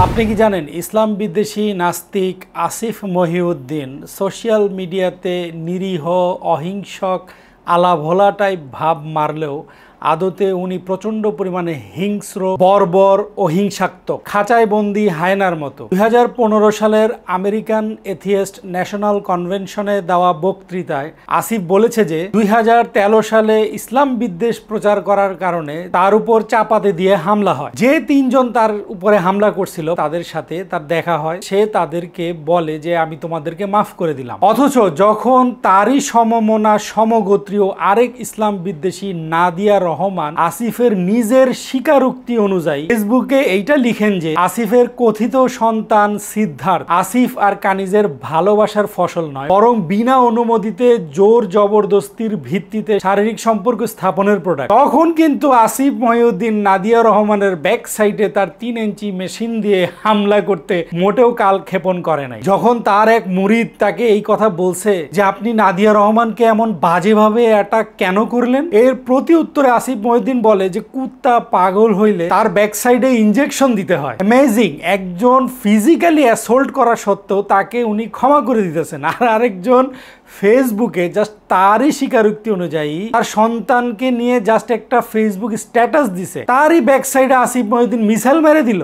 আপনি কি জানেন ইসলাম বিদ্বেষী নাস্তিক আসিফ মহিউদ্দিন সোশ্যাল মিডিয়াতে নিরীহ অহিংসক আলাভোলা টাইপ ভাব মারলেও আদতে উনি প্রচণ্ড পরিমাণে হিংস্র বর্বর অহিংসাত্মক খাঁচায় বন্দি হায়নার মতো 2015 সালের আমেরিকান এথিয়েস্ট ন্যাশনাল কনভেনশনে দেওয়া বক্তৃতায় আসিফ বলেছে যে 2013 সালে ইসলাম বিদ্বেষ প্রচার করার কারণে তার উপর চাপাতে দিয়ে হামলা হয়। যে তিনজন তার উপরে হামলা করছিল তাদের সাথে তার দেখা হয়, সে তাদেরকে বলে যে আমি তোমাদেরকে মাফ করে দিলাম। অথচ যখন তারই সমমনা সমগোত্রীয় আরেক ইসলাম বিদ্বেষী নাদিয়া রহমান আসিফের নিজের স্বীকারোক্তি অনুযায়ী ফেসবুকে এইটা লিখেন যে আসিফের কথিত সন্তান সিদ্ধার্থ আসিফ আর কানিজের ভালোবাসার ফসল নয়, বরং বিনা অনুমতিতে জোর জবরদস্তির ভিত্তিতে শারীরিক সম্পর্ক স্থাপনের প্রোডাক্ট। তখন কিন্তু আসিফ মহিউদ্দিন নাদিয়া রহমানের ব্যাক সাইডে তার 3 ইঞ্চি মেশিন দিয়ে হামলা করতে মোটেও কাল ক্ষেপণ করে নাই। যখন তার এক মুরিদ তাকে এই কথা বলছে যে আপনি নাদিয়া রহমানকে এমন বাজেভাবে অ্যাটাক কেন করলেন, এর প্রতি উত্তরে আসিফ মহিউদ্দিন বলে যে কুত্তা পাগল হইলে তার ব্যাক সাইডে ইনজেকশন দিতে হয়। অ্যামেজিং, একজন ফিজিক্যালি অ্যাসল্ট করা সত্ত্বেও তাকে উনি ক্ষমা করে দিতেছেন, আর আরেকজন ফেসবুকে জাস্ট তারই স্বীকারোক্তি অনুযায়ী তার সন্তানকে নিয়ে জাস্ট একটা ফেসবুক স্ট্যাটাস দিছে, তারই ব্যাক সাইডে আসিফ মহিউদ্দিন মিসাইল মেরে দিল।